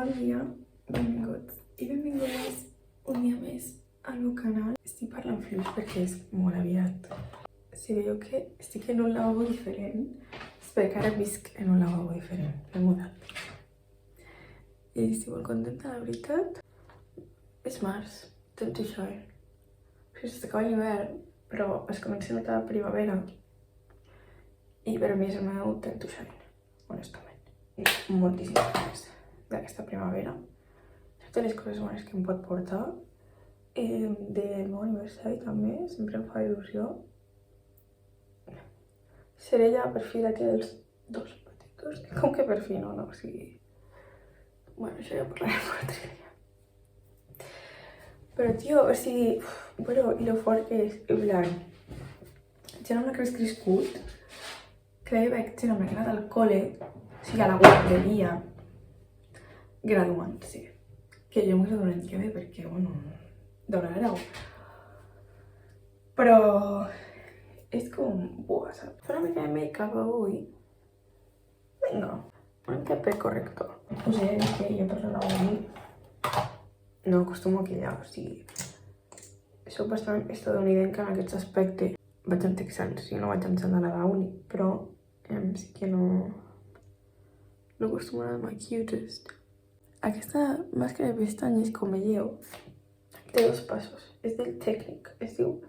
Bon dia, benvinguts i benvingudes un dia més al meu canal. Estic parlant fluix perquè és molt aviat. Si veieu que estic en un lavabo diferent, és perquè ara visc en un lavabo diferent, m'he mudat. I estic molt contenta, la veritat. És març, temps això, s'està acabant l'hivern, però es comença a notar la primavera. I per a mi és el meu temps to shine, honestament. I moltíssimes coses d'aquesta primavera. Totes les coses bones que em pot portar. Del meu aniversari també, sempre em fa il·lusió. Seré ja per fi la tia dels dos petitos. Com que per fi no, o sigui... Bueno, això ja parlarem un altre dia. Però, tio, o sigui... Bueno, i lo fort que és, en plan... Ja no m'ha crescut, que vaig anar amb la al col·le, o sigui, a la guarderia, graduant, sí. Que jo m'ho graduaré l'any que ve perquè, bueno, d'hora grau. Però... és com... buah, saps? Fa una mica de make-up avui. Vinga, un TP corrector. Us he de dir que jo per la uni no acostumo a maquillar, o sigui... Soc bastant estadounidenca en aquest aspecte. Vaig amb texans, jo no vaig amb sandal a la uni, però sí que no acostumo a anar cutest. Aquesta màscara de pestanyes, com veieu, té dos passos. És del Technic, es diu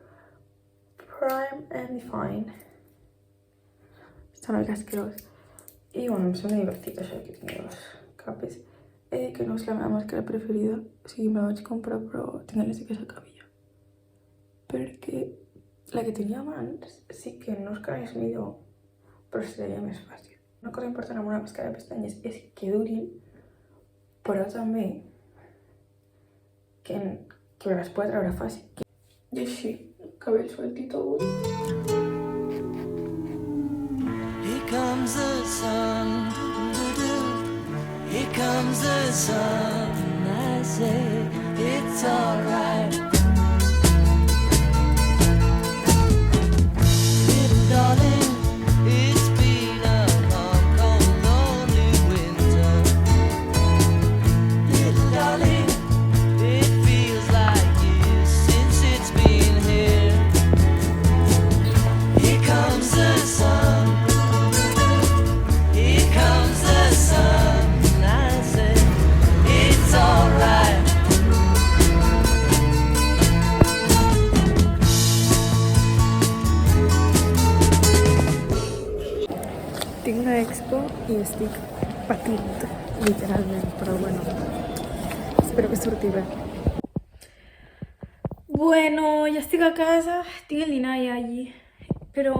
Prime and Define. Està una mica asquerós. I bueno, em sembla divertit això que tingui les capes. Que no és la meva màscara preferida, o sigui, me la vaig comprar, però tinc ganes de que s'acabi ja. Perquè la que tenia abans sí que no és que anés millor, però seria més fàcil. Una cosa important amb una màscara de pestanyes és que durin, però també que me les pugui treure fàcil. I així, cabell sueltito avui. Here comes the sun, here comes the sun, I say it's alright. Little darling, it's been a long, cold, lonely winter. Little darling, it feels like years since it's been here. Here comes the sun, here comes the sun, I say it's alright. Tinc una expo i estic patint, literalment, però bueno, espero que surti bé. Bueno, ja estic a casa, tinc el dinar ja allí, però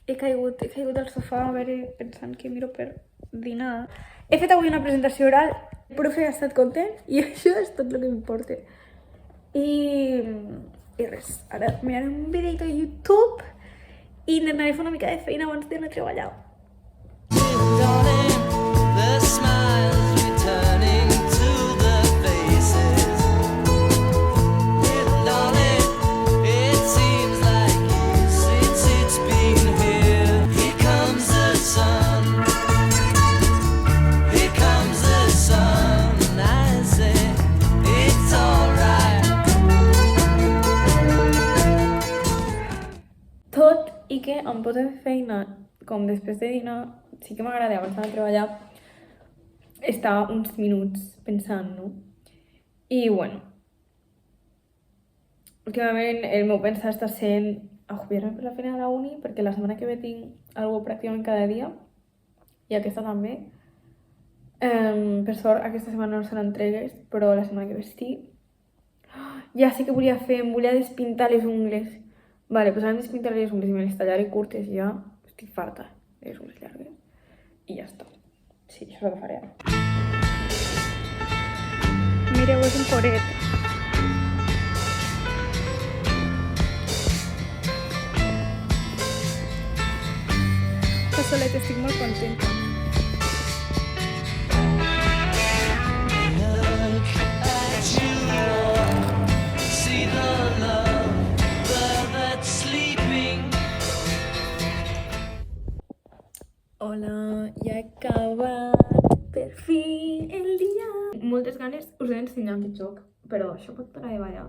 he caigut al sofà a veure, pensant que miro per dinar. He fet avui una presentació oral, el profe ha estat content i això és tot el que m'importa. I res, ara miraré un videito a YouTube i intentaré fer una mica de feina abans d'anar a treballar. Little darling, the smiles returning to the faces. Little darling, it seems like years since it's been here. Here comes the sun, here comes the sun, I say it's alright. Tot i que em pot fer feina, com després de dinar, sí que m'agrada abans d'anar a treballar estar uns minuts pensant, no? I bueno, últimament el meu pensar està sent agobiar-me per la feina de la uni, perquè la setmana que ve tinc algo pràcticament cada dia i aquesta també. Per sort aquesta setmana no són entregues, però la setmana que ve sí. Ja sé què volia fer, em volia despintar les ungles. Vale, pues ara em despintaré les ungles i me les tallaré curtes i ja estic farta de les ungles llargues. I ja està. Sí, això és el que faré ara. Mireu, és un coret. Està solet, estic molt contenta. Look at you walk, see the love that's sleeping. Hola, ja he acabat per fi el dia. moltes ganes, us he d'ensenyar aquest joc, però això pot parar de ballar.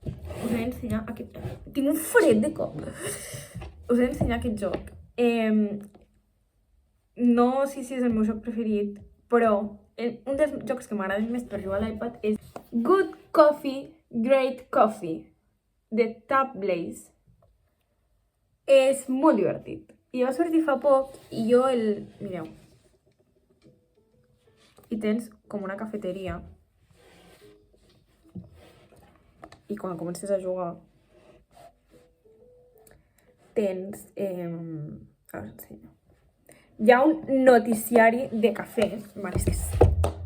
Us he d'ensenyar aquest... Tinc un fred de cop. Us he d'ensenyar aquest joc. No sé si és el meu joc preferit, però un dels jocs que m'agraden més per jugar a l'iPad és Good Coffee, Great Coffee, de Tab Blaze. És molt divertit. I va sortir fa poc i jo el... Mireu. I tens com una cafeteria. I quan comences a jugar tens... A veure, ensenyo. Hi ha un noticiari de cafè. Vale, és que és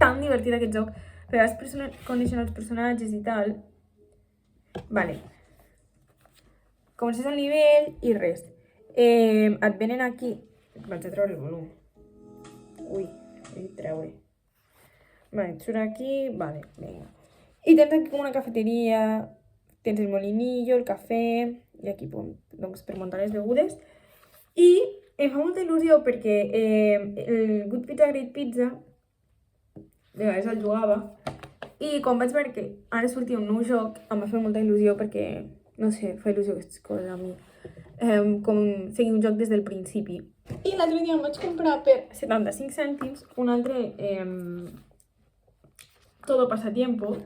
tan divertit aquest joc. Però has condicionar els personatges i tal. Vale. Comences al nivell i res. Et venen aquí... Vaig a treure el volum. Ui, he de treure. Vale, et surt aquí... Vale, vinga. I tens aquí com una cafeteria, tens el molinillo, el cafè, i aquí doncs, per muntar les begudes. I em fa molta il·lusió perquè el Good Pizza Great Pizza, de vegades el jugava, i quan vaig veure que ara sortia un nou joc, em va fer molta il·lusió perquè, no sé, fa il·lusió aquestes coses a mi. Com seguir un joc des del principi. I l'altre dia em vaig comprar per 75 cèntims un altre Todo Pasatiempo,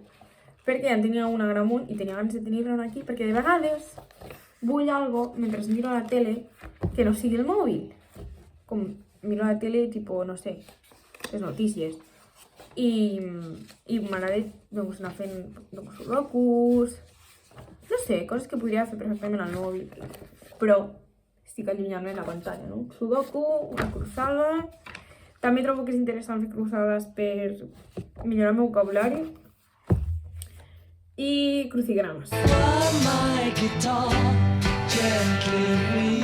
perquè ja en tenia una gran munt i tenia ganes de tenir-la una aquí, perquè de vegades vull algo mentre miro la tele que no sigui el mòbil. Com miro la tele, tipo, no sé, les notícies. I m'agrada doncs, anar fent sudokus, no sé, coses que podria fer perfectament al mòbil, però estic allunyant-me de la pantalla, no? Sudoku, una cruzada. També trobo que és interessant fer cruzades per millorar el meu vocabulari. I crucigrames. While my guitar gently